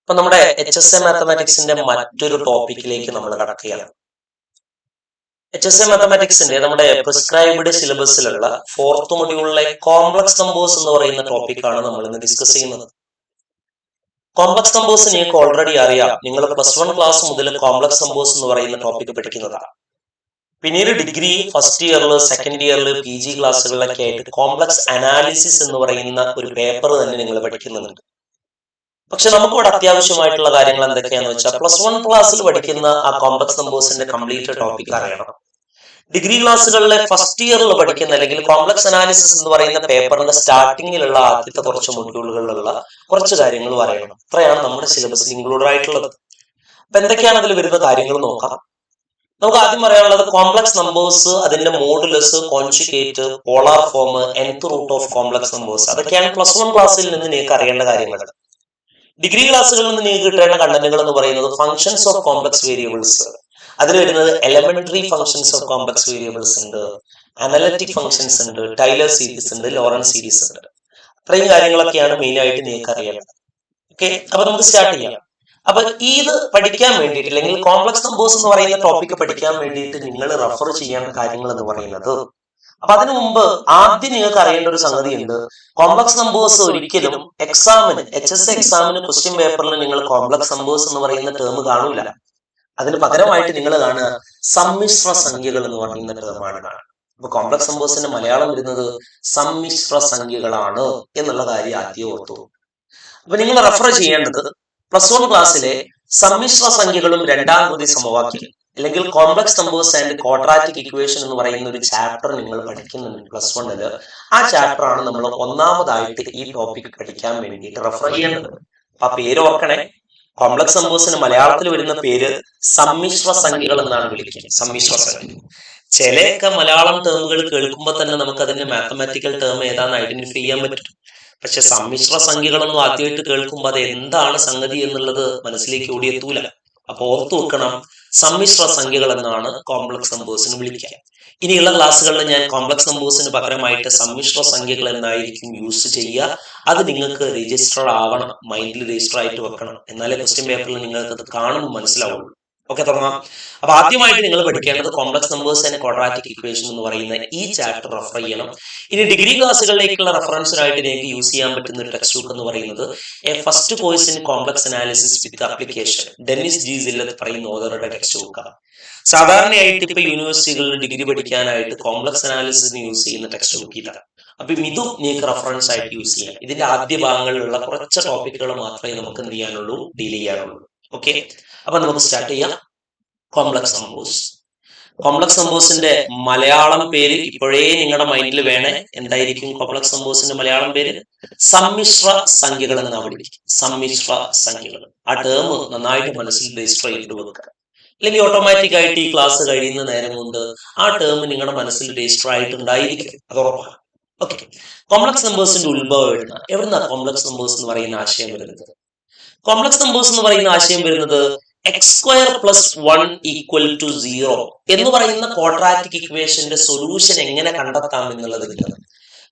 ഇപ്പൊ നമ്മുടെ HSA മാത്തമാറ്റിക്സിന്റെ മറ്റൊരു ടോപ്പിക്കിലേക്ക് നമ്മൾ കടക്കുകയാണ്. HSA മാത്തമാറ്റിക്സിന്റെ നമ്മുടെ പ്രിസ്ക്രൈബ്ഡ് സിലബസിലുള്ള 4th മൊഡ്യൂളിലെ കോംപ്ലക്സ് നമ്പേഴ്സ് എന്ന് പറയുന്ന ടോപ്പിക്കാണ് നമ്മൾ ഇന്ന് ഡിസ്കസ് ചെയ്യുന്നത്. കോംപ്ലക്സ് നമ്പേഴ്സ് നിങ്ങൾക്ക് ഓൾറെഡി അറിയാം. നിങ്ങൾ +1 ക്ലാസ് മുതൽ കോംപ്ലക്സ് നമ്പേഴ്സ് എന്ന് പറയുന്ന ടോപ്പിക് പഠിക്കുന്നതാണ്. പിന്നീട് ഡിഗ്രി ഫസ്റ്റ് ഇയറിൽ, സെക്കൻഡ് ഇയറിൽ, PG ക്ലാസ്സുകളിലൊക്കെ ആയിട്ട് കോംപ്ലക്സ് അനാലിസിസ് എന്ന് പറയുന്ന ഒരു പേപ്പർ തന്നെ നിങ്ങൾ പഠിക്കുന്നുണ്ട്. പക്ഷെ നമുക്കിവിടെ അത്യാവശ്യമായിട്ടുള്ള കാര്യങ്ങൾ എന്തൊക്കെയാന്ന് വെച്ചാൽ +1 ക്ലാസ്സിൽ പഠിക്കുന്ന ആ കോംപ്ലക്സ് നമ്പേഴ്സിന്റെ കംപ്ലീറ്റ് ടോപ്പിക് അറിയണം. ഡിഗ്രി ക്ലാസ്സുകളിലെ ഫസ്റ്റ് ഇയറിൽ പഠിക്കുന്ന അല്ലെങ്കിൽ കോംപ്ലക്സ് അനാലിസിസ് എന്ന് പറയുന്ന പേപ്പറിന്റെ സ്റ്റാർട്ടിങ്ങിലുള്ള ആദ്യത്തെ കുറച്ച് മൊഡ്യൂളുകളിലുള്ള കുറച്ച് കാര്യങ്ങൾ പറയണം. ഇത്രയാണ് നമ്മുടെ സിലബസിൽ ഇൻക്ലൂഡ് ആയിട്ടുള്ളത്. അപ്പൊ എന്തൊക്കെയാണ് അതിൽ വരുന്ന കാര്യങ്ങൾ നോക്കാം. നമുക്ക് ആദ്യം പറയാനുള്ളത് കോംപ്ലക്സ് നമ്പേഴ്സ്, അതിന്റെ modulus, conjugate, polar form, nth root of complex numbers, അതൊക്കെയാണ് +1 ക്ലാസ്സിൽ നിന്ന് നിങ്ങൾക്ക് അറിയേണ്ട കാര്യങ്ങൾ. ഡിഗ്രി ക്ലാസ്സുകളിൽ നിന്ന് നിങ്ങൾക്ക് കിട്ടേണ്ട കണ്ടന്റുകൾ എന്ന് പറയുന്നത് ഫംഗ്ഷൻസ് ഓഫ് കോംപ്ലക്സ് വേരിയബിൾസ്, അതിൽ വരുന്നത് elementary functions of complex variables ഉണ്ട്, അനലറ്റിക് ഫംഗ്ഷൻസ് ഉണ്ട്, ടൈലർ സീരീസ് ഉണ്ട്, ലോറൻസ് സീരീസ് ഉണ്ട്. അത്രയും കാര്യങ്ങളൊക്കെയാണ് മെയിൻ ആയിട്ട് നിങ്ങൾക്ക് അറിയേണ്ടത്. ഓക്കെ, അപ്പൊ നമുക്ക് സ്റ്റാർട്ട് ചെയ്യാം. അപ്പൊ ഇത് പഠിക്കാൻ വേണ്ടിയിട്ട് അല്ലെങ്കിൽ കോംപ്ലക്സ് നമ്പേഴ്സ് എന്ന് പറയുന്ന ടോപ്പിക് പഠിക്കാൻ വേണ്ടിയിട്ട് നിങ്ങൾ റെഫർ ചെയ്യേണ്ട കാര്യങ്ങൾ എന്ന് പറയുന്നത്, അപ്പൊ അതിനു മുമ്പ് ആദ്യം നിങ്ങൾക്ക് അറിയേണ്ട ഒരു സംഗതി ഉണ്ട്. കോംപ്ലക്സ് നമ്പേഴ്സ് ഒരിക്കലും എക്സാമിന്, HSA എക്സാമിന് ക്വസ്റ്റ്യൻ പേപ്പറിൽ നിങ്ങൾ കോംപ്ലക്സ് നമ്പേഴ്സ് എന്ന് പറയുന്ന ടേം കാണൂല. അതിന് പകരമായിട്ട് നിങ്ങൾ കാണുക സമ്മിശ്ര സംഖ്യകൾ എന്ന് പറയുന്ന ടേമാണ് കാണുക. അപ്പൊ കോംപ്ലക്സ് നമ്പേഴ്സിന്റെ മലയാളം വരുന്നത് സമ്മിശ്ര സംഖ്യകളാണ് എന്നുള്ള കാര്യം ആദ്യം ഓർത്തു. അപ്പൊ നിങ്ങൾ റെഫർ ചെയ്യേണ്ടത് +1 ക്ലാസ്സിലെ സമ്മിശ്ര സംഖ്യകളും രണ്ടാംകൃതി സമവാക്യം അല്ലെങ്കിൽ complex numbers and quadratic equation എന്ന് പറയുന്ന ഒരു ചാപ്റ്റർ നിങ്ങൾ പഠിക്കുന്നുണ്ട് +1. ആ ചാപ്റ്റർ ആണ് നമ്മൾ ഒന്നാമതായിട്ട് ഈ ടോപ്പിക് പഠിക്കാൻ വേണ്ടിയിട്ട് റെഫർ ചെയ്യേണ്ടത്. അപ്പൊ ആ പേര് ഓർക്കണേ. കോംപ്ലക്സ് നമ്പേഴ്സിന് മലയാളത്തിൽ വരുന്ന പേര് സമ്മിശ്ര സംഖ്യകൾ എന്നാണ് വിളിക്കുക. സമ്മിശ്ര സംഖ്യ. ചിലയൊക്കെ മലയാളം ടേമുകൾ കേൾക്കുമ്പോൾ തന്നെ നമുക്ക് അതിന്റെ മാത്തമാറ്റിക്കൽ ടേം ഏതാണെന്ന് ഐഡന്റിഫൈ ചെയ്യാൻ പറ്റും. പക്ഷെ സമ്മിശ്ര സംഖ്യകളൊന്നും ആദ്യമായിട്ട് കേൾക്കുമ്പോൾ അത് എന്താണ് സംഗതി എന്നുള്ളത് മനസ്സിലേക്ക് ഓടിയെത്തൂല. അപ്പൊ ഓർത്തു വെക്കണം, സമ്മിശ്ര സംഖ്യകൾ എന്നാണ് കോംപ്ലക്സ് നമ്പേഴ്സിന് വിളിക്കുക. ഇനിയുള്ള ക്ലാസ്സുകളിൽ ഞാൻ കോംപ്ലക്സ് നമ്പേഴ്സിന് പകരമായിട്ട് സമ്മിശ്ര സംഖ്യകൾ എന്നായിരിക്കും യൂസ് ചെയ്യുക. അത് നിങ്ങൾക്ക് രജിസ്റ്റർ ആവണം, മൈൻഡിൽ രജിസ്റ്റർ ആയിട്ട് വെക്കണം. എന്നാലേ ക്വസ്റ്റ്യൻ പേപ്പറിൽ നിങ്ങൾക്ക് അത് കാണുമ്പോൾ മനസ്സിലാവുള്ളൂ. ഓക്കെ, തുടങ്ങാം. അപ്പൊ ആദ്യമായിട്ട് നിങ്ങൾ പഠിക്കേണ്ടത് complex numbers and quadratic equation എന്ന് പറയുന്ന ഈ ചാപ്റ്റർ റെഫർ ചെയ്യണം. ഇനി ഡിഗ്രി ക്ലാസ്സുകളിലേക്കുള്ള റെഫറൻസിനായിട്ട് നിങ്ങൾക്ക് യൂസ് ചെയ്യാൻ പറ്റുന്ന ഒരു ടെക്സ്റ്റ് ബുക്ക് എന്ന് പറയുന്നത് a first course in complex analysis with application, Dennis G സില്ലത്ത് പറയുന്ന ഓതറുടെ ടെക്സ്റ്റ് ബുക്കാണ്. സാധാരണയായിട്ട് ഇപ്പൊ യൂണിവേഴ്സിറ്റികളിൽ ഡിഗ്രി പഠിക്കാനായിട്ട് കോംപ്ലക്സ് അനാലിസിസിന് യൂസ് ചെയ്യുന്ന ടെക്സ്റ്റ് ബുക്ക് ഇതാണ്. അപ്പൊ ഇതും നിങ്ങൾക്ക് റെഫറൻസ് ആയിട്ട് യൂസ് ചെയ്യാം. ഇതിന്റെ ആദ്യ ഭാഗങ്ങളിലുള്ള കുറച്ച് ടോപ്പിക്കുകൾ മാത്രമേ നമുക്ക് എന്ത് ചെയ്യാനുള്ളൂ, ഡീൽ ചെയ്യാനുള്ളൂ. ഓക്കെ, അപ്പൊ നമുക്ക് സ്റ്റാർട്ട് ചെയ്യാം. Complex numbers. കോംപ്ലക്സ് നമ്പേഴ്സിന്റെ മലയാളം പേര് ഇപ്പോഴേ നിങ്ങളുടെ മൈൻഡിൽ വേണേ. എന്തായിരിക്കും കോംപ്ലക്സ് നമ്പേഴ്സിന്റെ മലയാളം പേര്? സമ്മിശ്ര സംഖ്യകൾ എന്നാണ് വിളിക്കുക. സമ്മിശ്ര സംഖ്യകൾ. ആ ടേം നന്നായിട്ട് മനസ്സിൽ രജിസ്റ്റർ ചെയ്ത് വെക്കുക. അല്ലെങ്കിൽ ഓട്ടോമാറ്റിക് ആയിട്ട് ഈ ക്ലാസ് കഴിയുന്ന നേരം കൊണ്ട് ആ ടേം നിങ്ങളുടെ മനസ്സിൽ രജിസ്റ്റർ ആയിട്ടുണ്ടായിരിക്കും. അത് ഉറപ്പാണ്. ഓക്കെ, കോംപ്ലക്സ് നമ്പേഴ്സിന്റെ ഉത്ഭവം എവിടുന്ന കോംപ്ലക്സ് നമ്പേഴ്സ് എന്ന് പറയുന്ന ആശയം വരുന്നത്? കോംപ്ലക്സ് നമ്പേഴ്സ് എന്ന് പറയുന്ന ആശയം വരുന്നത് x² + 1 = 0 എന്ന് പറയുന്ന ക്വാഡ്രാറ്റിക് ഇക്വേഷന്റെ സൊല്യൂഷൻ എങ്ങനെ കണ്ടെത്താം എന്നുള്ളതിലാണ്.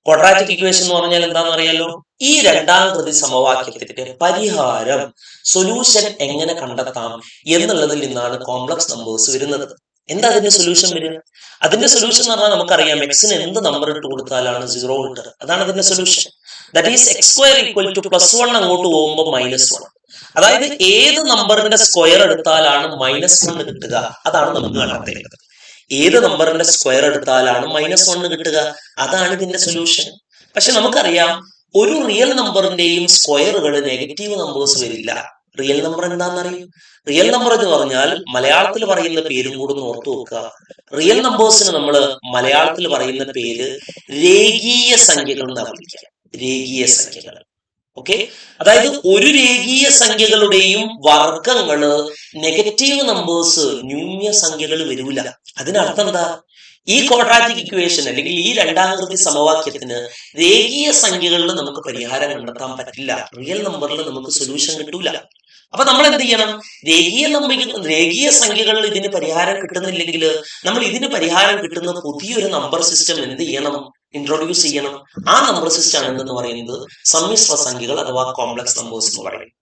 ക്വാഡ്രാറ്റിക് ഇക്വേഷൻ എന്ന് പറഞ്ഞാൽ എന്താണെന്ന് അറിയാലോ? ഈ രണ്ടാംകൃതി സമവാക്യത്തിന്റെ പരിഹാരം, സൊല്യൂഷൻ എങ്ങനെ കണ്ടെത്താം എന്നുള്ളതിൽ നിന്നാണ് കോംപ്ലക്സ് നമ്പേഴ്സ് വരുന്നത്. എന്താ അതിന്റെ സൊല്യൂഷൻ വരിക? അതിന്റെ സൊല്യൂഷൻ എന്ന് പറഞ്ഞാൽ നമുക്കറിയാം, എക്സിന് എന്ത് നമ്പർ ഇട്ട് കൊടുത്താലാണ് 0 കിട്ടുക. അതാണ് അതിന്റെ സൊല്യൂഷൻ. ദാറ്റ് ഈസ് x² = +1 അങ്ങോട്ട് പോകുമ്പോൾ -1. അതായത് ഏത് നമ്പറിന്റെ സ്ക്വയർ എടുത്താലാണ് -1 കിട്ടുക, അതാണ് നമുക്ക് കണ്ടെത്തേണ്ടത്. ഏത് നമ്പറിന്റെ സ്ക്വയർ എടുത്താലാണ് -1 കിട്ടുക, അതാണ് ഇതിന്റെ സൊല്യൂഷൻ. പക്ഷെ നമുക്കറിയാം, ഒരു റിയൽ നമ്പറിന്റെയും സ്ക്വയറുകൾ നെഗറ്റീവ് നമ്പേഴ്സ് വരില്ല. റിയൽ നമ്പർ എന്താണെന്നറിയും? റിയൽ നമ്പർ എന്ന് പറഞ്ഞാൽ മലയാളത്തിൽ പറയുന്ന പേരും കൂടെ ഒന്ന് ഓർത്തു വെക്കുക. റിയൽ നമ്പേഴ്സിന് നമ്മൾ മലയാളത്തിൽ പറയുന്ന പേര് രേഖീയ സംഖ്യകൾ എന്നാണ് വിളിക്കുക. രേഖീയ സംഖ്യകൾ. ഓക്കെ, അതായത് ഒരു രേഖീയ സംഖ്യകളുടെയും വർഗങ്ങള് നെഗറ്റീവ് നമ്പേഴ്സ്, ന്യൂമ്യ സംഖ്യകൾ വരൂല. അതിനർത്ഥം എന്താ? ഈ ക്വാഡ്രാറ്റിക് ഇക്വേഷൻ അല്ലെങ്കിൽ ഈ രണ്ടാംകൃതി സമവാക്യത്തിന് രേഖീയ സംഖ്യകളിൽ നമുക്ക് പരിഹാരം കണ്ടെത്താൻ പറ്റില്ല. റിയൽ നമ്പറിൽ നമുക്ക് സൊല്യൂഷൻ കിട്ടൂല. അപ്പൊ നമ്മൾ എന്ത് ചെയ്യണം? രേഖീയ സംഖ്യകളിൽ ഇതിന് പരിഹാരം കിട്ടുന്നില്ലെങ്കിൽ നമ്മൾ ഇതിന് പരിഹാരം കിട്ടുന്ന പുതിയൊരു നമ്പർ സിസ്റ്റം എന്ത് ചെയ്യണം? ഇൻട്രൊഡ്യൂസ് ചെയ്യണം. ആ നമ്പർ സിസ്റ്റം ആണ് എന്തെന്ന് പറയുന്നത് സമ്മിശ്ര സംഖ്യകൾ അഥവാ കോംപ്ലക്സ് നമ്പേഴ്സ് എന്ന് പറയുന്നത്.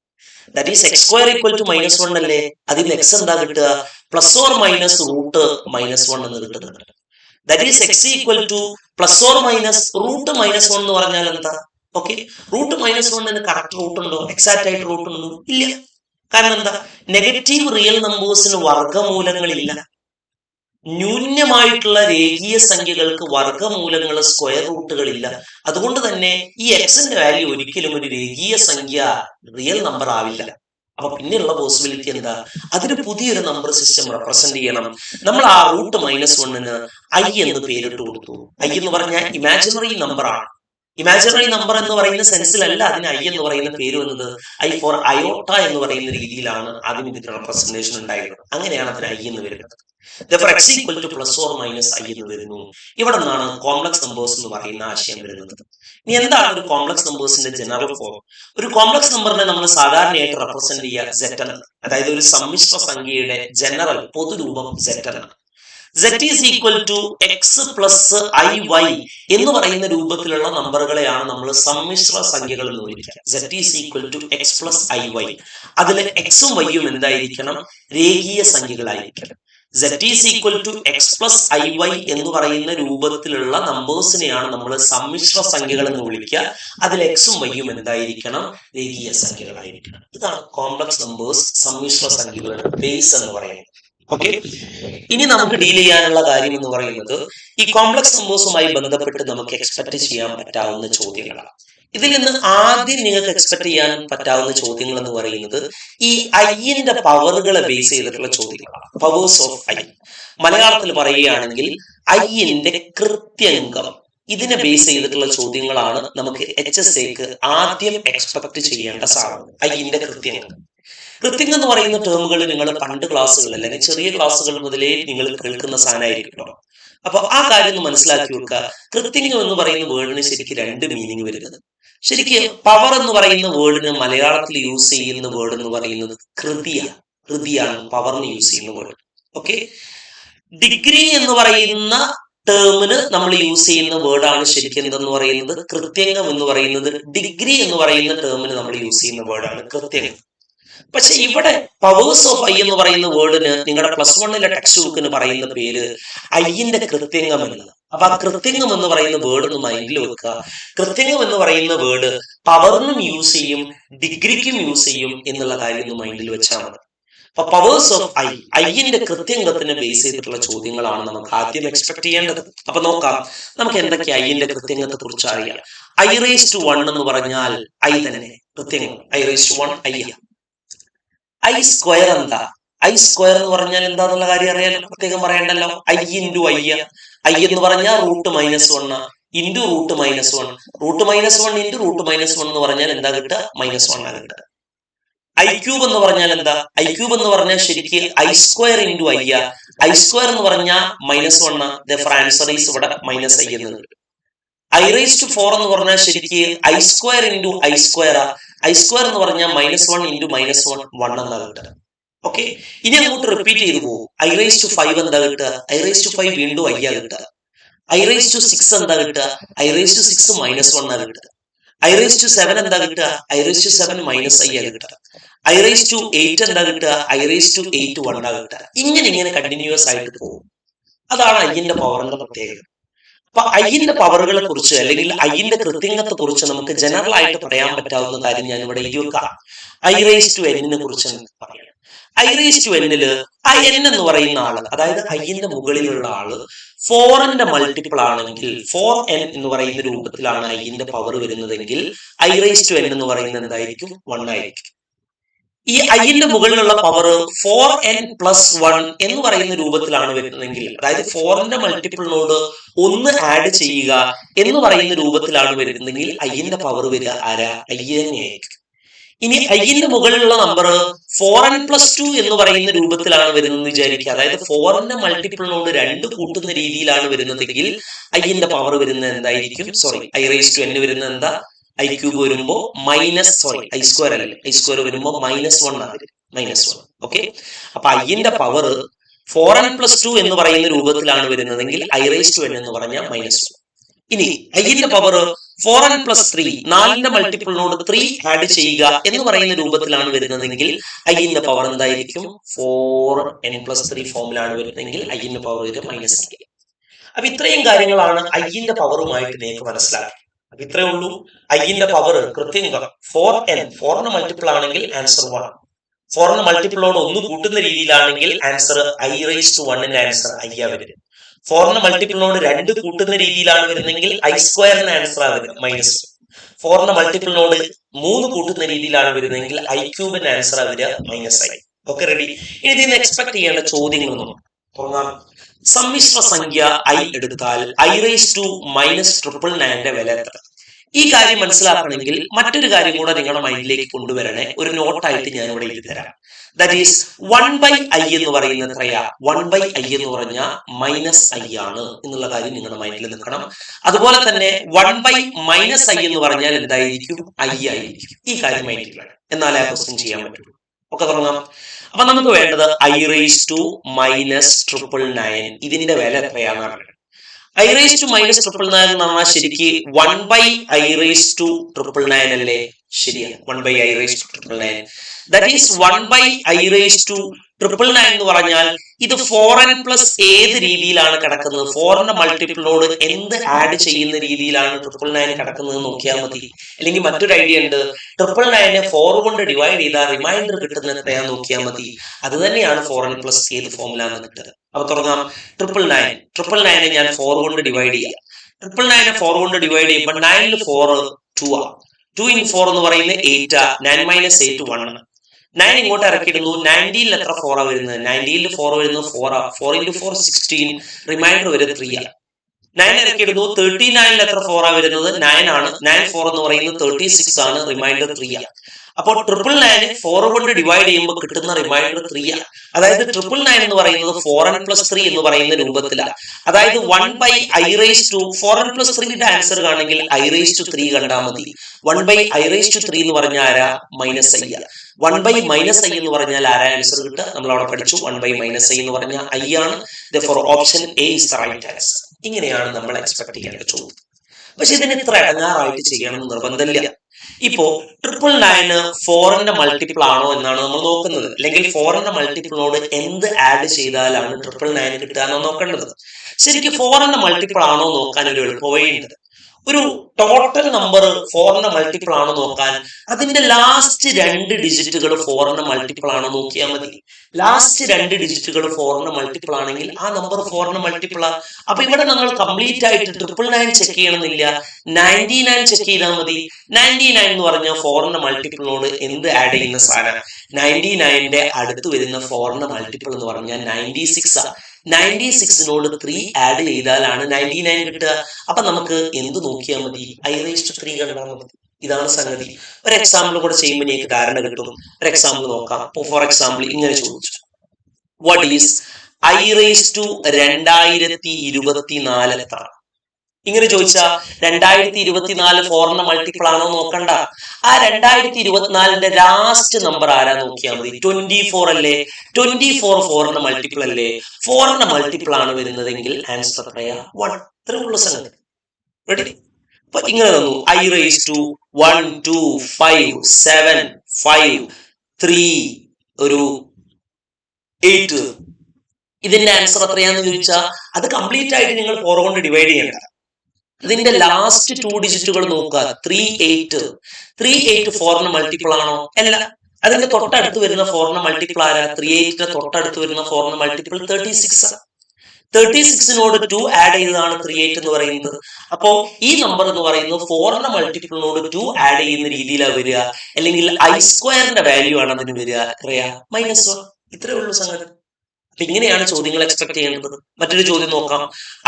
That is x square equal to -1 അല്ലേ? അതിൽ എക്സ് എന്താ കിട്ടുക? പ്ലസ് ഓർ മൈനസ് റൂട്ട് -1 എന്ന് കിട്ടുന്നുണ്ട്. That is x equal to plus or minus root -1 എന്ന് പറഞ്ഞാൽ എന്താ? ഓക്കെ, റൂട്ട് -1 കറക്റ്റ് റൂട്ട് ഉണ്ടോ? എക്സാക്ട് ആയിട്ട് റൂട്ട് ഉണ്ടോ? ഇല്ല. കാരണം എന്താ? Negative real നമ്പേഴ്സിന് വർഗമൂലങ്ങളില്ല. ന്യൂനമായിട്ടുള്ള രേഖീയ സംഖ്യകൾക്ക് വർഗമൂലങ്ങൾ സ്ക്വയർ റൂട്ടുകളില്ല. അതുകൊണ്ട് തന്നെ ഈ എക്സിന്റെ വാല്യൂ ഒരിക്കലും ഒരു രേഖീയ സംഖ്യ റിയൽ നമ്പർ ആവില്ല. അപ്പൊ പിന്നെയുള്ള പോസിബിലിറ്റി എന്താ? അതിന് പുതിയൊരു നമ്പർ സിസ്റ്റം റെപ്രസെന്റ് ചെയ്യണം. നമ്മൾ ആ റൂട്ട് -1 ഐ എന്ന് പേരിട്ട് കൊടുത്തു. ഐ എന്ന് പറഞ്ഞാൽ ഇമാജിനറി നമ്പർ ആണ്. ഇമാജിനറി നമ്പർ എന്ന് പറയുന്ന സെൻസിലല്ല അതിന് ഐ എന്ന് പറയുന്ന പേര് വന്നത്. ഐ ഫോർ അയോട്ട എന്ന് പറയുന്ന രീതിയിലാണ് ആദ്യം ഇതിന്റെ റെപ്രസെന്റേഷൻ ഉണ്ടായിരുന്നത്. അങ്ങനെയാണ് അതിന് ഐ എന്ന് വരുന്നത്. Therefore, x equal to plus or minus I എന്ന് വരുന്നു. ഇവിടെ നിന്നാണ് കോംപ്ലക്സ് നമ്പേഴ്സ് എന്ന് പറയുന്ന ആശയം വരുന്നത്. ഇനി എന്താണ് ഒരു കോംപ്ലക്സ് നമ്പേഴ്സിന്റെ ജനറൽ ഫോം? ഒരു കോംപ്ലക്സ് നമ്പറിനെ നമ്മൾ സാധാരണയായിട്ട് റെപ്രസെന്റ് ചെയ്യുക Z എന്ന്, അതായത് ഒരു സമ്മിശ്ര സംഖ്യയുടെ ജനറൽ പൊതുരൂപം Z എന്നാണ്. Z is equal to x plus iy എന്ന് പറയുന്ന രൂപത്തിലുള്ള നമ്പറുകളെയാണ് നമ്മൾ സമ്മിശ്ര സംഖ്യകൾ എന്ന് വിളിക്കുക. Z is equal to x plus iy. അതിൽ എക്സും വൈയും എന്തായിരിക്കണം? രേഖീയ സംഖ്യകളായിരിക്കണം. Z is equal to x plus iy എന്ന് പറയുന്ന രൂപത്തിലുള്ള നമ്പേഴ്സിനെയാണ് നമ്മൾ സമ്മിശ്ര സംഖ്യകൾ എന്ന് വിളിക്കുക. അതിൽ എക്സും വൈയും എന്തായിരിക്കണം? രേഖീയ സംഖ്യകളായിരിക്കണം. ഇതാണ് കോംപ്ലക്സ് നമ്പേഴ്സ്, സമ്മിശ്ര സംഖ്യകളുടെ ബേസ് എന്ന് പറയുന്നത്. ഓക്കെ, ഇനി നമുക്ക് ഡീൽ ചെയ്യാനുള്ള കാര്യം എന്ന് പറയുന്നത് ഈ കോംപ്ലക്സ് നമ്പേഴ്സുമായി ബന്ധപ്പെട്ട് നമുക്ക് എക്സ്പെക്ട് ചെയ്യാൻ പറ്റാവുന്ന ചോദ്യങ്ങളാണ്. ഇതിൽ നിന്ന് ആദ്യം നിങ്ങൾക്ക് എക്സ്പെക്ട് ചെയ്യാൻ പറ്റാവുന്ന ചോദ്യങ്ങൾ എന്ന് പറയുന്നത് ഈ ഐന്റെ പവറുകളെ ബേസ് ചെയ്തിട്ടുള്ള ചോദ്യങ്ങളാണ്. Powers of I. മലയാളത്തിൽ പറയുകയാണെങ്കിൽ ഐന്റെ കൃത്യംഗം, ഇതിനെ ബേസ് ചെയ്തിട്ടുള്ള ചോദ്യങ്ങളാണ് നമുക്ക് HSAക്ക് ആദ്യം എക്സ്പെക്ട് ചെയ്യേണ്ട സാധനം. ഐന്റെ കൃത്യംഗം. കൃത്യംഗം എന്ന് പറയുന്ന ടേമുകൾ നിങ്ങൾ പണ്ട് ക്ലാസ്സുകൾ അല്ലെങ്കിൽ ചെറിയ ക്ലാസ്സുകൾ മുതലേ നിങ്ങൾ കേൾക്കുന്ന സാധനമായിരിക്കുമല്ലോ. അപ്പൊ ആ കാര്യം ഒന്ന് മനസ്സിലാക്കി വെക്കുക. കൃത്യംഗം എന്ന് പറയുന്ന വേർഡിന് ശരിക്കും രണ്ട് മീനിങ് വരുന്നത്. ശരിക്കും പവർ എന്ന് പറയുന്ന വേർഡിന് മലയാളത്തിൽ യൂസ് ചെയ്യുന്ന വേർഡ് എന്ന് പറയുന്നത് കൃതിയാണ് പവറിന് യൂസ് ചെയ്യുന്ന വേർഡ്. ഓക്കെ, ഡിഗ്രി എന്ന് പറയുന്ന ടേമിന് നമ്മൾ യൂസ് ചെയ്യുന്ന വേർഡാണ് ശരിക്കും എന്തെന്ന് പറയുന്നത് കൃത്യംഗം എന്ന് പറയുന്നത്. ഡിഗ്രി എന്ന് പറയുന്ന ടേമിന് നമ്മൾ യൂസ് ചെയ്യുന്ന വേർഡാണ് കൃത്യംഗം. പക്ഷെ ഇവിടെ പവേഴ്സ് ഓഫ് ഐ എന്ന് പറയുന്ന വേർഡിന് നിങ്ങളുടെ +1 ടെക്സ്റ്റ് ബുക്കിന് പറയുന്ന പേര് ഐന്റെ കൃത്യംഗം എന്നാണ്. അപ്പൊ ആ കൃത്യംഗം എന്ന് പറയുന്ന വേർഡ് ഒന്ന് മൈൻഡിൽ വെക്കുക. കൃത്യംഗം എന്ന് പറയുന്ന വേർഡ് പവറിനും യൂസ് ചെയ്യും, ഡിഗ്രിക്കും യൂസ് ചെയ്യും എന്നുള്ള കാര്യം ഒന്ന് മൈൻഡിൽ വെച്ചാൽ മതി. അപ്പൊ പവേഴ്സ് ഓഫ് ഐന്റെ കൃത്യംഗത്തിന് ബേസ് ചെയ്തിട്ടുള്ള ചോദ്യങ്ങളാണ് നമുക്ക് ആദ്യം എക്സ്പെക്ട് ചെയ്യേണ്ടത്. അപ്പൊ നോക്കാം നമുക്ക് എന്തൊക്കെ ഐന്റെ കൃത്യംഗത്തെ കുറിച്ച് അറിയാം. I⁻1 എന്ന് പറഞ്ഞാൽ ഐ തന്നെ കൃത്യംഗം. I⁻1 I. ഐ സ്ക്വയർ എന്താ? ഐ സ്ക്വയർ എന്ന് പറഞ്ഞാൽ എന്താന്നുള്ള കാര്യം അറിയാലോ, പ്രത്യേകം പറയണ്ടല്ലോ. I into I. ഐ എന്ന് പറഞ്ഞാൽ root -1 into root -1. Root -1 into root -1 എന്ന് പറഞ്ഞാൽ എന്താ കിട്ടുക? -1 ആണ് കിട്ടുക. ഐ ക്യൂബ് എന്ന് പറഞ്ഞാൽ എന്താ? ഐ ക്യൂബ് എന്ന് പറഞ്ഞാൽ ശരിക്ക് I square into I. I square എന്ന് പറഞ്ഞാൽ -1. Therefore ആൻസർ ഈസ് ഇവിടെ -i എന്ന് കിട്ടും. I⁻4 എന്ന് പറഞ്ഞാൽ ശരിക്ക് I square into I square. I square എന്ന് പറഞ്ഞാൽ -1 ഇൻറ്റു -1 1 എന്നാ കിട്ടുക. ഓക്കെ, ഇനി അങ്ങോട്ട് റിപ്പീറ്റ് ചെയ്തു പോകും. I⁻5 എന്താ കിട്ടുക? I⁻5 വീണ്ടും ഐ ആ കിട്ടുക. I⁻6 എന്താ കിട്ടുക? I⁻6 -1 ആ കിട്ടുക. I⁻7 എന്താ കിട്ടുക? I⁻7 -i ആ കിട്ടുക. I⁻8 എന്താ കിട്ടുക? I⁻8 1 ആ കിട്ടുക. ഇങ്ങനെ കണ്ടിന്യൂസ് ആയിട്ട് പോകും. അതാണ് ഐന്റെ പവറിന്റെ പ്രത്യേകത. അപ്പൊ ഐന്റെ പവറുകളെ കുറിച്ച് അല്ലെങ്കിൽ ഐന്റെ കൃത്യംഗത്തെ കുറിച്ച് നമുക്ക് ജനറൽ ആയിട്ട് പറയാൻ പറ്റാവുന്ന കാര്യം ഞാൻ ഇവിടെ എഴുതി വെക്കാം. I⁻n കുറിച്ച് പറയാം. I⁻n n എന്ന് പറയുന്ന ആള്, അതായത് ഐന്റെ മുകളിലുള്ള ആള് 4ന്റെ മൾട്ടിപ്പിൾ ആണെങ്കിൽ 4n എന്ന് പറയുന്ന രൂപത്തിലാണ് ഐന്റെ പവർ വരുന്നതെങ്കിൽ I⁻n എന്ന് പറയുന്നത് എന്തായിരിക്കും? 1 ആയിരിക്കും. ഈ ഐന്റെ മുകളിലുള്ള പവർ 4n + 1 എന്ന് പറയുന്ന രൂപത്തിലാണ് വരുന്നതെങ്കിൽ, അതായത് 4ന്റെ മൾട്ടിപ്പിളിനോട് 1 ആഡ് ചെയ്യുക എന്ന് പറയുന്ന രൂപത്തിലാണ് വരുന്നതെങ്കിൽ ഐന്റെ പവർ വരിക ആരാ? ഐ തന്നെയായിരിക്കും. ഇനി ഐന്റെ മുകളിലുള്ള നമ്പർ 4n + 2 എന്ന് പറയുന്ന രൂപത്തിലാണ് വരുന്നത് വിചാരിക്കുക, അതായത് 4ന്റെ മൾട്ടിപ്പിളിനോട് 2 കൂട്ടുന്ന രീതിയിലാണ് വരുന്നതെങ്കിൽ ഐന്റെ പവർ വരുന്നത് എന്തായിരിക്കും? I⁻n വരുന്നത് എന്താ? ഐ ക്യൂബ് വരുമ്പോ ഐ സ്ക്വയർ അല്ലേ, ഐ സ്ക്വയർ വരുമ്പോ -1 ആകും. -1. ഓക്കെ, അപ്പൊ ഐന്റെ പവർ 4n + 2 എന്ന് പറയുന്ന രൂപത്തിലാണ് വരുന്നതെങ്കിൽ I⁻n എന്ന് പറഞ്ഞാൽ -1. ഇനി ഐന്റെ പവർ 4n+3 4ന്റെ മൾട്ടിപ്പിളിനോട് 3 ആഡ് ചെയ്യുക എന്ന് പറയുന്ന രൂപത്തിലാണ് വരുന്നതെങ്കിൽ ഐന്റെ പവർ എന്തായിരിക്കും? 4n+3 ഫോമിലാണ് വരുന്നതെങ്കിൽ ഐന്റെ പവർ വരും -i. അപ്പൊ ഇത്രയും കാര്യങ്ങളാണ് ഐന്റെ പവറുമായിട്ട് നിങ്ങൾക്ക് മനസ്സിലാക്കുക. അപ്പൊ ഇത്രയേ ഉള്ളൂ. ഐന്റെ പവർ കൃത്യം 4ന്റെ മൾട്ടിപ്പിൾ ആണെങ്കിൽ ആൻസർ 1, 4ന്റെ മൾട്ടിപ്പിളിനോട് 1 കൂട്ടുന്ന രീതിയിലാണെങ്കിൽ ആൻസർ i⁻1ന്റെ ആൻസർ ഐ ആ വരും. 4ന്റെ മൾട്ടിപ്പിളിനോട് 2 കൂട്ടുന്ന രീതിയിലാണ് വരുന്നെങ്കിൽ i²ന്റെ ആൻസർ ആ വരും -1. 4ന്റെ മൾട്ടിപ്പിളിനോട് 3 കൂട്ടുന്ന രീതിയിലാണ് വരുന്നതെങ്കിൽ i³ ആൻസർ ആ വരിക -i. Okay, ready? ഇനി ഇതിൽ നിന്ന് എക്സ്പെക്ട് ചെയ്യേണ്ട ചോദ്യങ്ങളൊന്നും തുടങ്ങാം. സമ്മിശ്ര സംഖ്യ ഐ എടുത്താൽ i⁻⁻⁹ വില എത്ര? ഈ കാര്യം മനസ്സിലാക്കണമെങ്കിൽ മറ്റൊരു കാര്യം കൂടെ നിങ്ങളുടെ മൈൻഡിലേക്ക് കൊണ്ടുവരണേ. ഒരു നോട്ടായിട്ട് ഞാൻ ഇവിടെ എഴുതി തരാം. ദാറ്റ് ഈസ് 1/i എന്ന് പറയുന്നത് എത്രയാ? 1/i എന്ന് പറഞ്ഞാൽ -i ആണ് എന്നുള്ള കാര്യം നിങ്ങളുടെ മൈൻഡിൽ നിൽക്കണം. അതുപോലെ തന്നെ 1/-i എന്ന് പറഞ്ഞാൽ എന്തായിരിക്കും? i ആയിരിക്കും. ഈ കാര്യം മൈൻഡിൽ വേണം, എന്നാലേ ആ ക്വസ്റ്റ്യൻ ചെയ്യാൻ പറ്റുള്ളൂ. ഒക്കെ തുടങ്ങാം. അപ്പൊ നമുക്ക് വേണ്ടത് i⁻⁻⁹ ഇതിന്റെ വില എത്രയാണെന്ന് അറിയണം. i⁻⁻⁹ എന്ന് പറഞ്ഞാൽ ശരിക്ക് 1/i⁻⁹ അല്ലേ? ശരിയാണ്, 1/i⁻⁹. ദാറ്റ് ഈസ് 1/i⁻⁹ എന്ന് പറഞ്ഞാൽ ഇത് 4n+ ഏത് രീതിയിലാണ് കിടക്കുന്നത്? 4ന്റെ മൾട്ടിപ്പിളിനോട് എന്ത് ആഡ് ചെയ്യുന്ന രീതിയിലാണ് 999 കിടക്കുന്നത് നോക്കിയാൽ മതി. അല്ലെങ്കിൽ മറ്റൊരു ഐഡിയ ഉണ്ട്, 999 4 കൊണ്ട് ഡിവൈഡ് ചെയ്താൽ റിമൈൻഡർ കിട്ടുന്നത് എത്രയാന്ന് നോക്കിയാൽ മതി. അത് തന്നെയാണ് 4n+ ഏത് ഫോമിലാണ് കിട്ടുന്നത്. അപ്പൊ തുടങ്ങാം. 999 ഞാൻ 4 കൊണ്ട് ഡിവൈഡ് ചെയ്യാം. 999 4 കൊണ്ട് ഡിവൈഡ് ചെയ്യുമ്പോൾ 9 4 2 ആ. 2 in 4 എന്ന് പറയുന്നത് 8 ആ. 9 - 8 1 ആണ്. 9 ഇങ്ങോട്ട് ഇറക്കിയിടുന്നു. 90ൽ എത്ര 4 ആ വരുന്നത്? 90ൽ 4 വരുന്നത് 4 ആ. 4 × 4 16, റിമൈൻഡർ വരുന്നത് 3 ആ. 9 ഇറക്കിയിടുന്നു. 39ൽ എത്ര 4 ആ വരുന്നത്? 9 ആണ്. 9 4 എന്ന് പറയുന്നത് 36 ആണ്. റിമൈൻഡർ 3 ആ. അപ്പോൾ 999 4 കൊണ്ട് ഡിവൈഡ് ചെയ്യുമ്പോൾ കിട്ടുന്ന റിമൈൻഡർ 3 ആ. അതായത് 999 എന്ന് പറയുന്നത് 4n+3 എന്ന് പറയുന്ന രൂപത്തിലാണ്. അതായത് 1/i⁻⁴ 4n+3ന്റെ ആൻസർ ആണെങ്കിൽ i⁻3 കണ്ടാൽ മതി. 1/i⁻3 എന്ന് പറഞ്ഞാൽ ആരാ? -i ആ. 1/-i എന്ന് പറഞ്ഞാൽ ആരാ ആൻസർ കിട്ടുക? നമ്മൾ അവിടെ പഠിച്ചു. 1/-i എന്ന് പറഞ്ഞാൽ i ആണ്. Therefore option A is the right answer. ഇങ്ങനെയാണ് നമ്മൾ എക്സ്പെക്ട് ചെയ്യേണ്ട ചോദ്യം. പക്ഷെ ഇതിന് ഇത്ര ഇടങ്ങാറായിട്ട് ചെയ്യണം നിർബന്ധമില്ല. ഇപ്പോ 999 4ന്റെ മൾട്ടിപ്പിൾ ആണോ എന്നാണ് നമ്മൾ നോക്കുന്നത്. അല്ലെങ്കിൽ 4ന്റെ മൾട്ടിപ്പിളിനോട് എന്ത് ആഡ് ചെയ്താലാണ് 999 കിട്ടുക എന്ന് നോക്കേണ്ടത്. ശരിക്കും 4ന്റെ മൾട്ടിപ്പിൾ ആണോ നോക്കാൻ ഒരു എളുപ്പ വഴിയുണ്ട്. ഒരു ടോട്ടൽ നമ്പർ 4ന്റെ മൾട്ടിപ്പിൾ ആണോ നോക്കാൻ അതിന്റെ ലാസ്റ്റ് 2 ഡിജിറ്റുകൾ 4ന്റെ മൾട്ടിപ്പിൾ ആണോ നോക്കിയാൽ മതി. ലാസ്റ്റ് 2 ഡിജിറ്റുകൾ 4ന്റെ മൾട്ടിപ്പിൾ ആണെങ്കിൽ ആ നമ്പർ 4ന്റെ മൾട്ടിപ്പിൾ ആ. അപ്പൊ ഇവിടെ നമ്മൾ കംപ്ലീറ്റ് ആയിട്ട് 999 ചെക്ക് ചെയ്യണമെന്നില്ല, 99 ചെക്ക് ചെയ്താൽ മതി. 99 എന്ന് പറഞ്ഞാൽ 4ന്റെ മൾട്ടിപ്പിളിനോട് എന്ത് ആഡ് ചെയ്യുന്ന സാധനം? 99ന്റെ അടുത്ത് വരുന്ന 4ന്റെ മൾട്ടിപ്പിൾ എന്ന് പറഞ്ഞാൽ 96 ആ. 96നോട് 3 ആഡ് ചെയ്താലാണ് 99 കിട്ടുക. അപ്പൊ നമുക്ക് എന്ത് നോക്കിയാൽ മതി? i⁻3 കണ്ടാൽ മതി. ഇതാണ് സംഗതി. ഒരു എക്സാമ്പിൾ കൂടെ ചെയ്യുമ്പോൾ എനിക്ക് ധാരണ കിട്ടും. ഒരു എക്സാമ്പിൾ നോക്കാം. ഫോർ എക്സാമ്പിൾ ഇങ്ങനെ ചോദിച്ചു, വാട്ട് ഈസ് i⁻2024 എത്ര? ഇങ്ങനെ ചോദിച്ചാൽ 2024 4ന്റെ മൾട്ടിപ്പിൾ ആണോ നോക്കണ്ട. ആ 2024ന്റെ ലാസ്റ്റ് നമ്പർ ആരാ നോക്കിയാൽ മതി. 24 അല്ലേ? 24 4ന്റെ മൾട്ടിപ്പിൾ അല്ലേ? 4ന്റെ മൾട്ടിപ്പിൾ ആണ് വരുന്നതെങ്കിൽ ആൻസർ എത്രയാ? 1. ഇത്രയുള്ള സംഗതി. റെഡി? അപ്പൊ ഇങ്ങനെ തന്നു i⁻12575 ഇതിന്റെ ആൻസർ എത്രയാന്ന് ചോദിച്ചാൽ അത് കംപ്ലീറ്റ് ആയിട്ട് നിങ്ങൾ 4 കൊണ്ട് ഡിവൈഡ് ചെയ്യണ്ട. ഇതിന്റെ ലാസ്റ്റ് 2 ഡിജിറ്റുകൾ നോക്കുക. 38 4ന്റെ മൾട്ടിപ്പിൾ ആണോ? അല്ല. അതിന്റെ തൊട്ടടുത്ത് വരുന്ന 4ന്റെ മൾട്ടിപ്പിൾ ആരാ? 38ന്റെ തൊട്ടടുത്ത് വരുന്ന 4ന്റെ മൾട്ടിപ്പിൾ 36 ആണ്. 36നോട് 2 ആഡ് ചെയ്തതാണ് 38 എന്ന് പറയുന്നത്. അപ്പോ ഈ നമ്പർ എന്ന് പറയുന്നത് 4ന്റെ മൾട്ടിപ്പിളിനോട് 2 ആഡ് ചെയ്യുന്ന രീതിയിലാണ് വരിക. അല്ലെങ്കിൽ i² വാല്യൂ ആണ് അതിന് വരിക. എത്രയാ? -1. ഇത്രയേ ഉള്ളൂ സംഗതി. അപ്പൊ ഇങ്ങനെയാണ് ചോദ്യങ്ങൾ എക്സ്പെക്ട് ചെയ്യേണ്ടത്. മറ്റൊരു ചോദ്യം നോക്കാം.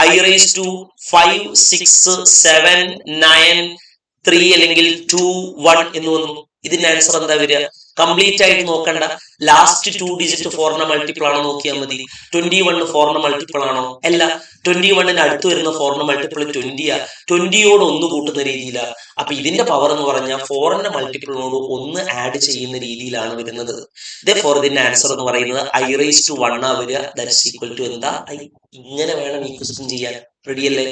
i⁻56793 അല്ലെങ്കിൽ 21 എന്ന് വന്നു. ഇതിന്റെ ആൻസർ എന്താ വരിക? കംപ്ലീറ്റ് ആയിട്ട് നോക്കണ്ട. ലാസ്റ്റ് 2 ഡിജിറ്റ് 4ന്റെ മൾട്ടിപ്പിൾ ആണോ നോക്കിയാൽ മതി. 21 4ന്റെ മൾട്ടിപ്പിൾ ആണോ? അല്ല. 21ന് അടുത്ത് വരുന്ന 4ന്റെ മൾട്ടിപ്പിൾ 20 ആ. 20യോട് 1 കൂട്ടുന്ന രീതിയിലാണ്. അപ്പൊ ഇതിന്റെ പവർ എന്ന് പറഞ്ഞാൽ 4ന്റെ മൾട്ടിപ്പിളിനോട് 1 ആഡ് ചെയ്യുന്ന രീതിയിലാണ് വരുന്നത്. Therefore ഇതിന്റെ ആൻസർ എന്ന് പറയുന്നത് i⁻1 ആ വരിക. ദാറ്റ് ഈസ് ഈക്വൽ ടു എന്താ? i. ഇങ്ങനെ വേണം ഈ ക്വസ്റ്റ്യൻ ചെയ്യാൻ. റെഡി അല്ലേ?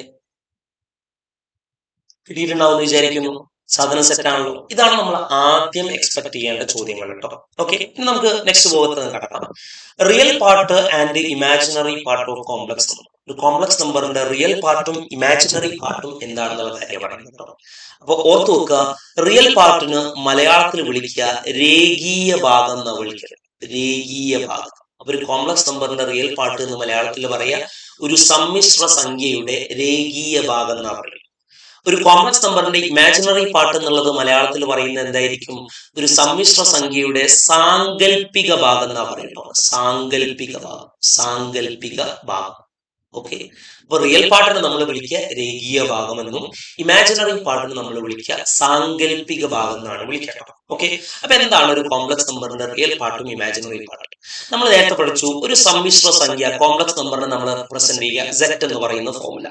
കിട്ടിയിട്ടുണ്ടാവും വിചാരിക്കുന്നു. സാധനം സെറ്റ് ആണല്ലോ. ഇതാണ് നമ്മൾ ആദ്യം എക്സ്പെക്ട് ചെയ്യേണ്ട ചോദ്യങ്ങൾ കേട്ടോ. ഓക്കെ, ഇനി നമുക്ക് നെക്സ്റ്റ് ഭാഗത്ത് കടക്കാം. Real part and imaginary part of complex number. ഒരു കോംപ്ലക്സ് നമ്പറിന്റെ റിയൽ പാർട്ടും ഇമാജിനറി പാർട്ടും എന്താണെന്നുള്ള കാര്യം പറയുന്നത് കേട്ടോ. അപ്പൊ ഓർത്തു വെക്കുക, റിയൽ പാർട്ടിന് മലയാളത്തിൽ വിളിക്കുക രേഖീയ ഭാഗം എന്നാ വിളിക്കുക. രേഖീയ ഭാഗം. അപ്പൊ ഒരു കോംപ്ലക്സ് നമ്പറിന്റെ റിയൽ പാർട്ട് എന്ന് മലയാളത്തിൽ പറയാ ഒരു സമ്മിശ്ര സംഖ്യയുടെ രേഖീയ ഭാഗം എന്നാ പറയുക. ഒരു കോംപ്ലക്സ് നമ്പറിന്റെ ഇമാജിനറി പാർട്ട് എന്നുള്ളത് മലയാളത്തിൽ പറയുന്നത് എന്തായിരിക്കും? ഒരു സമ്മിശ്ര സംഖ്യയുടെ സാങ്കല്പിക ഭാഗം എന്നാ പറയുന്നത്. സാങ്കല്പിക ഭാഗം. സാങ്കല്പിക ഭാഗം. ഓക്കെ, അപ്പൊ റിയൽ പാർട്ടിന് നമ്മൾ വിളിക്കുക രേഖീയ ഭാഗമെന്നും ഇമാജിനറി പാർട്ടിന് നമ്മൾ വിളിക്കുക സാങ്കല്പിക ഭാഗം എന്നാണ് വിളിക്കുക. ഓക്കെ, അപ്പൊ എന്താണ് ഒരു കോംപ്ലക്സ് നമ്പറിന്റെ റിയൽ പാർട്ടും ഇമാജിനറി പാർട്ടും? നമ്മൾ നേരത്തെ പഠിച്ചു, ഒരു സമ്മിശ്ര സംഖ്യ കോംപ്ലക്സ് നമ്പറിനെ നമ്മൾ റെപ്രസെന്റ് ചെയ്യുക Z എന്ന് പറയുന്ന formula.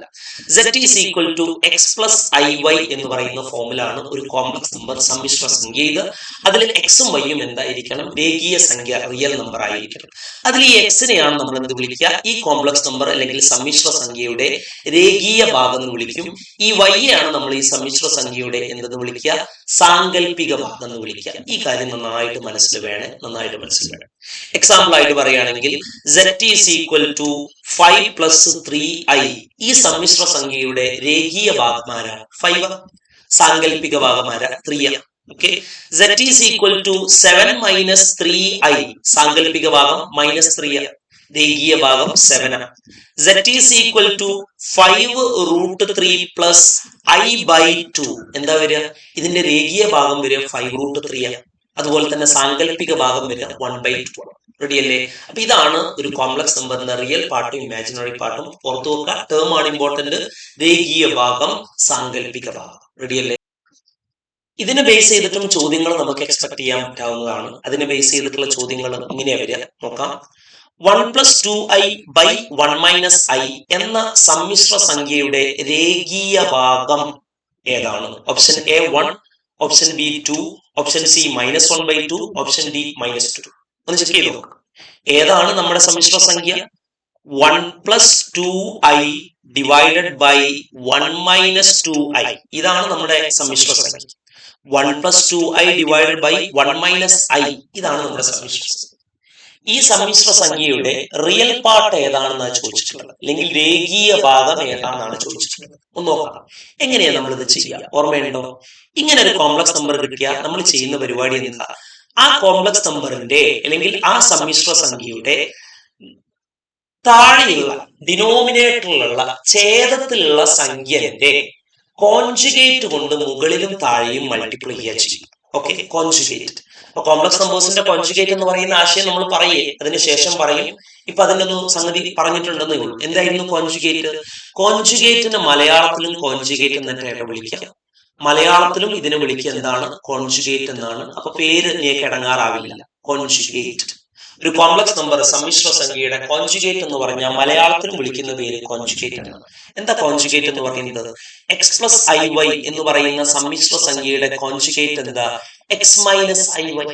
Z is equal to x plus IY എന്ന് പറയുന്ന ഫോമുലാണ് ഒരു കോംപ്ലക്സ് നമ്പർ സമ്മിശ്ര സംഖ്യ. ഇത് അതിൽ എക്സും വൈയും എന്തായിരിക്കണം? രേഖീയ സംഖ്യ, റിയൽ നമ്പർ ആയിരിക്കണം. അതിൽ ഈ എക്സിനെയാണ് നമ്മൾ എന്ത് വിളിക്കുക? ഈ കോംപ്ലക്സ് നമ്പർ അല്ലെങ്കിൽ സമ്മിശ്ര സംഖ്യയുടെ രേഖീയ ഭാഗം എന്ന് വിളിക്കും. ഈ വൈയാണ് നമ്മൾ ഈ സമ്മിശ്ര സംഖ്യയുടെ എന്തെന്ന് വിളിക്കുക? സാങ്കല്പിക ഭാഗം എന്ന് വിളിക്കുക. ഈ കാര്യം നന്നായിട്ട് മനസ്സിൽ വേണം. എക്സാമ്പിൾ ആയിട്ട് പറയുകയാണെങ്കിൽ Z is equal to 5 plus 3i. ഈ സമ്മിശ്ര സംഖ്യയുടെ രേഖീയ ഭാഗമാരാണ് 5, സാങ്കല്പിക ഭാഗമാരാണ് 3. Okay, Z is equal to 7 minus 3i. സാങ്കല്പിക ഭാഗം -3, രേഖീയ ഭാഗം 7. Z is equal to 5√3 plus i/2. എന്താ വരിക? ഇതിന്റെ രേഖീയ ഭാഗം വരിക 5√3. അതുപോലെ തന്നെ സാങ്കല്പിക ഭാഗം വരിക 1/2. റെഡി അല്ലേ? അപ്പൊ ഇതാണ് ഒരു കോംപ്ലക്സ് നമ്പറിന്റെ റിയൽ പാർട്ടും ഇമാജിനറി പാർട്ടും. പുറത്തു വെക്കുക, ടേം ആണ് ഇമ്പോർട്ടന്റ്. രേഖീയ ഭാഗം, സാങ്കല്പിക ഭാഗം. റെഡി അല്ലേ? ഇതിനെ ബേസ് ചെയ്തിട്ടും ചോദ്യങ്ങൾ നമുക്ക് എക്സ്പെക്ട് ചെയ്യാൻ പറ്റാവുന്നതാണ്. അതിനെ ബേസ് ചെയ്തിട്ടുള്ള ചോദ്യങ്ങൾ ഇങ്ങനെയാ വരിക. നോക്കാം. 1 plus 2i by 1 minus i എന്ന സമ്മിശ്ര സംഖ്യയുടെ രേഖീയ ഭാഗം ഏതാണ്? Option A 1, option B 2, option C -1/2, option D -2. ഒന്ന് ചെക്ക് ചെയ്ത് നോക്കാം. ഏതാണ് നമ്മുടെ സമ്മിശ്ര സംഖ്യ? 1 plus 2i divided by 1 minus 2i. ഇതാണ് നമ്മുടെ സമ്മിശ്ര സംഖ്യ. 1 plus 2i divided by 1 minus i. ഇതാണ് നമ്മുടെ സമ്മിശ്ര സംഖ്യ. ഈ സമ്മിശ്ര സംഖ്യയുടെ റിയൽ പാർട്ട് ഏതാണെന്നാണ് ചോദിച്ചിട്ടുള്ളത്, അല്ലെങ്കിൽ രേഖീയ ഭാഗം ഏതാണെന്നാണ് ചോദിച്ചിട്ടുള്ളത്. ഒന്ന് നോക്കാം എങ്ങനെയാ നമ്മൾ ഇത് ചെയ്യുക. ഓർമ്മയുണ്ടോ? ഇങ്ങനെ ഒരു കോംപ്ലക്സ് നമ്പർ കിട്ടിയാൽ നമ്മൾ ചെയ്യുന്ന പരിപാടി എന്താ? ആ കോംപ്ലക്സ് നമ്പറിന്റെ അല്ലെങ്കിൽ ആ സമ്മിശ്ര സംഖ്യയുടെ താഴെയുള്ള ഡിനോമിനേറ്ററിലുള്ള ഛേദത്തിലുള്ള സംഖ്യന്റെ കോൺജുഗേറ്റ് കൊണ്ട് മുകളിലും താഴെയും മൾട്ടിപ്ലൈ ചെയ്യുക ചെയ്യും. Okay, conjugate. അപ്പൊ കോംപ്ലക്സ് നമ്പേഴ്സിന്റെ കോൺജുഗേറ്റ് എന്ന് പറയുന്ന ആശയം നമ്മൾ പറയേ, അതിനുശേഷം പറയും. ഇപ്പൊ അതിനൊരു സംഗതി പറഞ്ഞിട്ടുണ്ടെന്നേ ഉള്ളൂ. എന്തായിരുന്നു കോൺജുഗേറ്റ്? കോൺജുഗേറ്റിന് മലയാളത്തിലും കോൺജുഗേറ്റ് എന്നിട്ട് വിളിക്കാം. മലയാളത്തിലും ഇതിനെ വിളിക്കുക എന്താണ്? കോൺജുഗേറ്റ് എന്നാണ്. അപ്പൊ പേര് നീക്ക് ഇടങ്ങാറാവില്ല. കോൺജുഗേറ്റ്. ഒരു കോംപ്ലക്സ് നമ്പർ സമ്മിശ്ര സംഖ്യയുടെ കോൺജുഗേറ്റ് എന്ന് പറഞ്ഞാൽ മലയാളത്തിലും വിളിക്കുന്ന പേര് കോൺജുഗേറ്റ് ആണ്. എന്താ കോൺജുഗേറ്റ് എന്ന് പറയുന്നത്? എക്സ് പ്ലസ് IY എന്ന് പറയുന്ന സമ്മിശ്ര സംഖ്യയുടെ കോൺജുഗേറ്റ് എന്താ? X minus IY.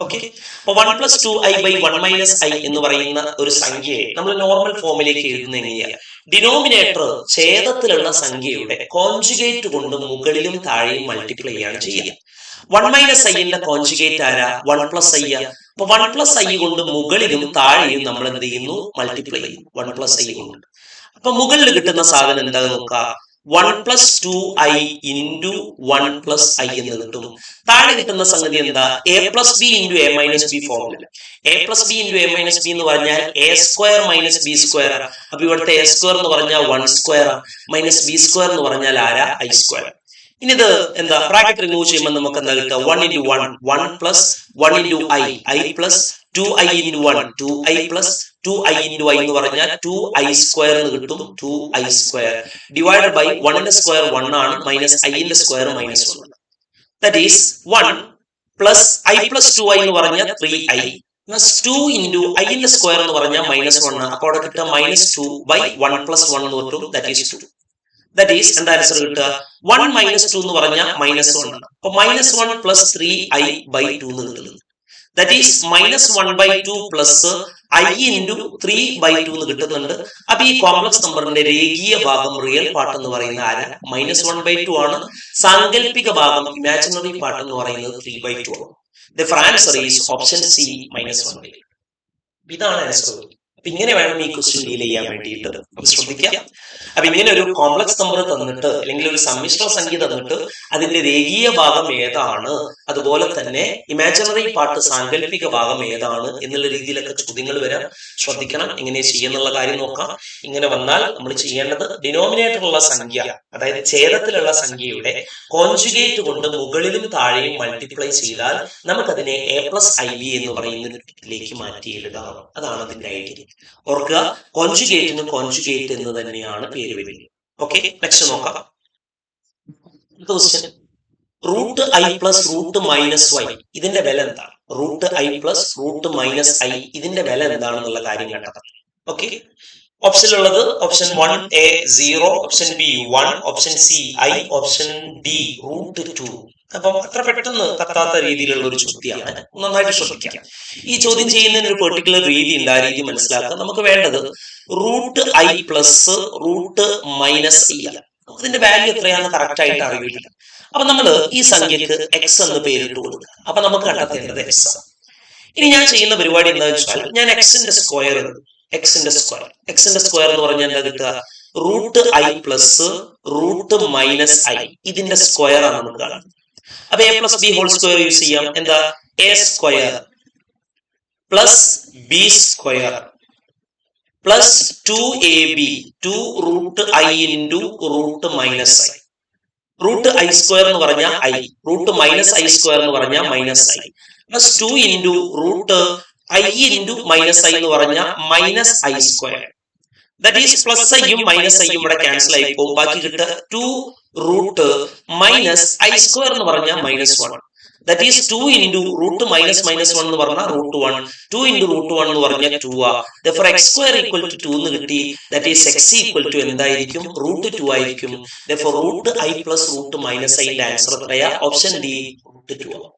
ഓക്കെ, അപ്പൊ 1 plus 2i by 1 minus i എന്ന് പറയുന്ന ഒരു സംഖ്യയെ നമ്മൾ നോർമൽ ഫോമിലേക്ക് എഴുതുന്ന എങ്ങനെയാ? ഡിനോമിനേറ്റർ ഛേദത്തിലുള്ള സംഖ്യയുടെ കോൺജുഗേറ്റ് കൊണ്ട് മുകളിലും താഴെയും മൾട്ടിപ്ലൈ ആണ് ചെയ്യുക. 1 മൈനസ് ഐന്റെ കോൺജുഗേറ്റ് ആരാ? 1 പ്ലസ് ഐ. അപ്പൊ 1 പ്ലസ് ഐ കൊണ്ട് മുകളിലും താഴെയും നമ്മൾ എന്ത് ചെയ്യുന്നു? മൾട്ടിപ്ലൈ ചെയ്യും 1 പ്ലസ് ഐ കൊണ്ട്. അപ്പൊ മുകളിൽ കിട്ടുന്ന സാധനം എന്താ നോക്കുക? 1 plus 2i into 1 plus I എന്ന് കിട്ടും. താഴെ കിട്ടുന്ന സംഗതി എന്താ? a plus B into A minus B formula. a plus B into A minus B എന്ന് പറഞ്ഞാൽ a square minus B square. അപ്പൊ ഇവിടുത്തെ a സ്ക്വയർ എന്ന് പറഞ്ഞാൽ 1 സ്ക്വയർ മൈനസ് ബി സ്ക്വയർ എന്ന് പറഞ്ഞാൽ ആരാ? i square. ഇനി ഇത് എന്താ? ബ്രാക്കറ്റ് റിമൂവ് ചെയ്യുമ്പോൾ നമുക്ക് എന്താ കിട്ടുക? 1 into 1 1 plus 1 into i plus 2i into 1 2i plus 2i into i എന്ന് പറഞ്ഞാൽ 2i സ്ക്വയർ എന്ന് കിട്ടും. 2i സ്ക്വയർ ഡിവൈഡഡ് ബൈ 1ന്റെ സ്ക്വയർ 1 ആണ്, മൈനസ് ഐന്റെ square -1. That is 1 plus i plus 2i എന്ന് പറഞ്ഞാൽ 3i പ്ലസ് 2 ഇൻറ്റു ഐന്റെ സ്ക്വയർ എന്ന് പറഞ്ഞാൽ -1. അപ്പോൾ അവിടെ കിട്ടുക -2 ബൈ 1 പ്ലസ് 1 എന്ന് കിട്ടും. That is 2. ദാറ്റ് ഈസ് എന്താ ആൻസർ കിട്ടുക? 1 മൈനസ് 2 എന്ന് പറഞ്ഞാൽ -1 ആണ്. അപ്പൊ -1 പ്ലസ് 3i ബൈ 2 എന്ന് കിട്ടുന്നത്. That is -1/2 plus I into 3/2 എന്ന് കിട്ടുന്നുണ്ട്. അപ്പൊ ഈ കോംപ്ലക്സ് നമ്പറിന്റെ രേഖീയ ഭാഗം റിയൽ പാർട്ട് എന്ന് പറയുന്ന ആര -1/2 ആണ്. സാങ്കല്പിക ഭാഗം ഇമാജിനറി പാർട്ട് എന്ന് പറയുന്നത് 3/2 ആണ്. The answer is option C -1/2. ഇതാണ് ആൻസർ. അപ്പൊ ഇങ്ങനെ വേണം ഈ ക്വസ്റ്റ്യൻ ഡീൽ ചെയ്യാൻ വേണ്ടിയിട്ട്. അപ്പൊ ശ്രദ്ധിക്കാം. അപ്പൊ ഇങ്ങനെ ഒരു കോംപ്ലക്സ് നമ്പർ തന്നിട്ട് അല്ലെങ്കിൽ ഒരു സമ്മിശ്ര സംഖ്യ തന്നിട്ട് അതിന്റെ രേഖീയ ഭാഗം ഏതാണ്, അതുപോലെ തന്നെ ഇമാജിനറി പാർട്ട് സാങ്കല്പിക ഭാഗം ഏതാണ് എന്നുള്ള രീതിയിലൊക്കെ ചോദ്യങ്ങൾ വരാം. ശ്രദ്ധിക്കണം. എങ്ങനെ ചെയ്യുന്നുള്ള കാര്യം നോക്കാം. ഇങ്ങനെ വന്നാൽ നമ്മൾ ചെയ്യേണ്ടത് ഡിനോമിനേറ്ററുള്ള സംഖ്യ, അതായത് ഛേദത്തിലുള്ള സംഖ്യയുടെ കോൺജുഗേറ്റ് കൊണ്ട് മുകളിലും താഴെയും മൾട്ടിപ്ലൈ ചെയ്താൽ നമുക്കതിനെ a+ib എന്ന് പറയുന്ന രീതിയിലേക്ക് മാറ്റി എഴുതാം. അതാണ് അതിന്റെ ഐഡിയ. ഓർക്കുക, കോൺജുഗേറ്റിന് കോൺജുഗേറ്റ് എന്ന് തന്നെയാണ് പേര് വരുന്നത്. ഓക്കെ, നെക്സ്റ്റ് നോക്കാം. ക്വസ്റ്റ്യൻ √i+√-y ഇതിന്റെ വില എന്താണ്? √i+√-i ഇതിന്റെ വില എന്താണെന്നുള്ള കാര്യം കണ്ടെത്താം. ഓക്കെ, ഓപ്ഷനിലുള്ളത് option 1A 0, option B 1, option C i, option D √2. അപ്പം അത്ര പെട്ടെന്ന് കത്താത്ത രീതിയിലുള്ള ഒരു ചോദ്യമാണ്. നന്നായിട്ട് ശ്രദ്ധിക്കാം. ഈ ചോദ്യം ചെയ്യുന്നതിന് ഒരു പെർട്ടിക്കുലർ രീതി ഉണ്ട്. ആ രീതി മനസ്സിലാക്കുക. നമുക്ക് വേണ്ടത് √i+√-i ആണ്. ഇതിന്റെ വാല്യൂ എത്രയാണെന്ന് കറക്റ്റ് ആയിട്ട് അറിയില്ല. അപ്പൊ നമ്മൾ ഈ സംഖ്യക്ക് എക്സ് എന്ന് പേരിട്ട് കൊടുക്കുക. അപ്പൊ നമുക്ക് കണ്ടെത്തേണ്ടത് എക്സ് ആണ്. ഇനി ഞാൻ ചെയ്യുന്ന പരിപാടി എന്താണെന്ന് വെച്ചാൽ ഞാൻ എക്സിന്റെ സ്ക്വയർ എക്സിന്റെ സ്ക്വയർ എന്ന് പറഞ്ഞാൽ എന്താ കിട്ടുക? √i+√-i ഇതിന്റെ സ്ക്വയർ ആണ് നമുക്ക് കാണുന്നത്. അപ്പൊ a+b ഹോൾ സ്ക്വയർ യൂസ് ചെയ്യാം. എന്താ? a square plus b square plus 2ab 2√i into √-i. √i square എന്ന് പറഞ്ഞാൽ i, √-i സ്ക്വയർ എന്ന് പറഞ്ഞാൽ -i, plus 2 into √i into -i എന്ന് പറഞ്ഞാൽ -i square. That is plus ഐയും മൈനസ് ഐയും ഇവിടെ ക്യാൻസൽ ആയി പോകും. ബാക്കി കിട്ടുക 2√-i സ്ക്വയർ എന്ന് പറഞ്ഞാൽ -1. ദാറ്റ് ഈസ് 2 ഇൻറ്റു √-1 എന്ന് പറഞ്ഞാൽ √1. 2 ഇൻറ്റു √1 എന്ന് പറഞ്ഞാൽ 2 ആ. Therefore x square equal to 2 എന്ന് കിട്ടി. That is x equal to എന്തായിരിക്കും? √2 ആയിരിക്കും. Therefore √i+√-i ആൻസർ എത്രയാ? ഓപ്ഷൻ ഡി √2 ആണ്.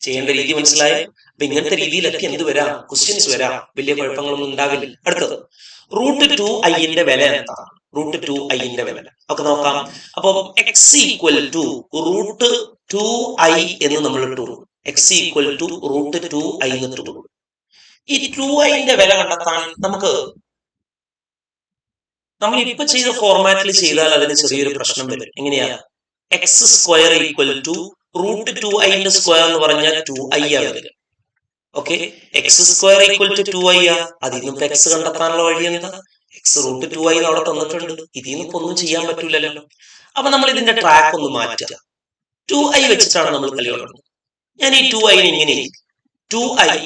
ചെയ്യേണ്ട രീതി മനസ്സിലായോ? അപ്പൊ ഇങ്ങനത്തെ രീതിയിലൊക്കെ എന്ത് വരാം? ക്വസ്റ്റ്യൻസ് വരാം. വലിയ കുഴപ്പങ്ങളൊന്നും ഉണ്ടാവില്ല. അടുത്തത് √2i വില എന്താണ്? √2i വില ഒക്കെ നോക്കാം. അപ്പൊ x ഈക്വൽ ടു √2i എന്ന് നമ്മൾ ഇട്ടു. x ഈക്വൽ ടു √2i എന്ന് ഇട്ടു. ഈ 2i വില കണ്ടെത്താൻ നമ്മൾ ഇപ്പൊ ചെയ്ത ഫോർമാറ്റിൽ ചെയ്താൽ അതിന് ചെറിയൊരു പ്രശ്നം വരും. എങ്ങനെയാ? x square equal to √2i square എന്ന് പറഞ്ഞാൽ 2i ആ വരിക. Okay, x square equal to 2i ആ. അതിൽ നിന്ന് എക്സ് കണ്ടെത്താനുള്ള വഴി എന്താ? എക്സ് √2i അവിടെ തന്നിട്ടുണ്ട്. ഇതിൽ നിന്ന് ഒന്നും ചെയ്യാൻ പറ്റൂലല്ലോ. അപ്പൊ നമ്മൾ ഇതിന്റെ ട്രാക്ക് ഒന്ന് മാറ്റുക. 2i വെച്ചിട്ടാണ് നമ്മൾ കളി തുടങ്ങുന്നത്. ഞാൻ ഈ 2i ഇങ്ങനെ 2i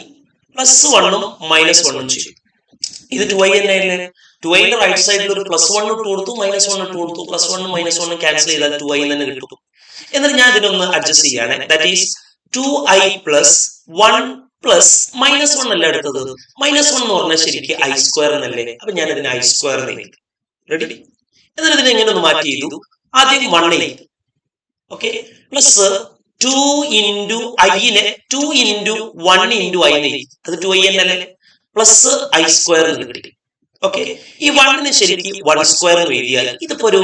+1ഉം -1ഉം ചെയ്യും. ഇത് 2i തന്നെയല്ലേ? 2iന്റെ റൈറ്റ് സൈഡിൽ ഒരു +1 ഇട്ട് കൊടുത്തു, -1 ഇട്ട് കൊടുത്തു. +1ഉം -1ഉം ക്യാൻസൽ ചെയ്താൽ 2i തന്നെ കിട്ടും. എന്നിട്ട് ഞാൻ ഇതിനൊന്ന് അഡ്ജസ്റ്റ് ചെയ്യാണ്. ദാറ്റ് ഈസ് 2i +1 +-1 അല്ല എടുത്തത്. -1 എന്ന് പറഞ്ഞാൽ ശരിക്കും i സ്ക്വയർ എന്നല്ലേ? അപ്പൊ ഞാൻ ഇതിന് i സ്ക്വയർ എഴുതി. റെഡി? എന്നിട്ട് ഇതിനെ എങ്ങനെ ഒന്ന് മാറ്റി ചെയ്തു? ആദ്യം 1 എഴുതി. ഓക്കെ, പ്ലസ് 2 ഇൻറ്റു ഐനെ 2 ഇൻറ്റു 1 ഇൻറ്റു i എഴുതി. അത് 2i എന്നല്ലേ? പ്ലസ് i സ്ക്വയർ എന്ന് കിട്ടി. ഓക്കെ, ഈ 1ന് ശരിക്കും 1 സ്ക്വയർ എന്ന് എഴുതിയാൽ ഇതിപ്പോ ഒരു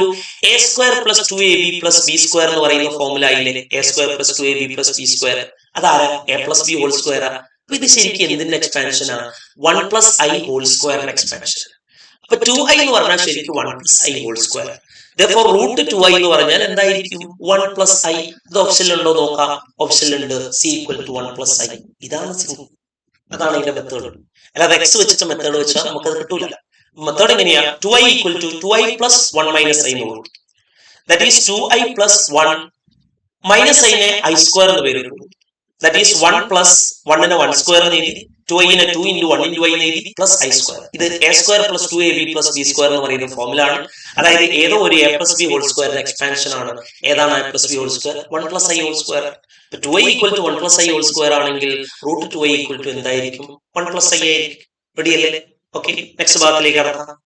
a square + 2ab + b square എന്ന് പറയുന്ന ഫോർമുല ആയില്ലേ? a square + 2ab + b square. അതാരാ? a + b ഹോൾ സ്ക്വയർ ആ. അപ്പൊ ഇത് ശരിക്കും എന്തിന്റെ എക്സ്പാൻഷൻ ആണ്? 1 + i ഹോൾ സ്ക്വയറിന്റെ എക്സ്പാൻഷൻ. അപ്പൊ 2i എന്ന് പറഞ്ഞാൽ ശരിക്കും 1 + i whole square. Therefore √2i എന്ന് പറഞ്ഞാൽ എന്തായിരിക്കും? 1 + i. ഇത് ഓപ്ഷനിലുണ്ടോ നോക്കാം. ഓപ്ഷനിലുണ്ട്. c = 1 + i. ഇതാണ് സിംഗിൾ. അതാണ് ഇതിന്റെ മെത്തേഡ്. അല്ലാതെ x വെച്ചിട്ട് മെത്തേഡ് വെച്ചാൽ നമുക്കത് കിട്ടൂല. മെത്തേഡ് എങ്ങനെയാ? 2i = 2i + 1 - i എന്ന് കൊടുത്തു. ദാറ്റ് ഈസ് 2i + 1 - i നെ i സ്ക്വയർ എന്ന് പേര് കൊടുത്തു. ദാറ്റ് ഈസ് 1 + 1നെ 1 സ്ക്വയർ എന്ന് എഴുതി. 2iനെ 2 ഇൻറ്റു 1 ഇൻറ്റു i എന്ന് എഴുതി. Plus i square. ഇത് a square + 2ab + b square എന്ന് പറയുന്ന ഫോർമുല ആണ്. അതായത് ഏതോ ഒരു a + b ഹോൾ സ്ക്വയറിന്റെ എക്സ്പാൻഷൻ ആണ്. ഏതാണ് a + b whole square? 1 + i whole square. 2i = 1 + i whole square ആണെങ്കിൽ √2i = എന്തായിരിക്കും? 1 + i ആയിരിക്കും. റെഡി അല്ലേ? ഓക്കെ, നെക്സ്റ്റ് ഭാഗത്തിലേക്ക് കടക്കാം.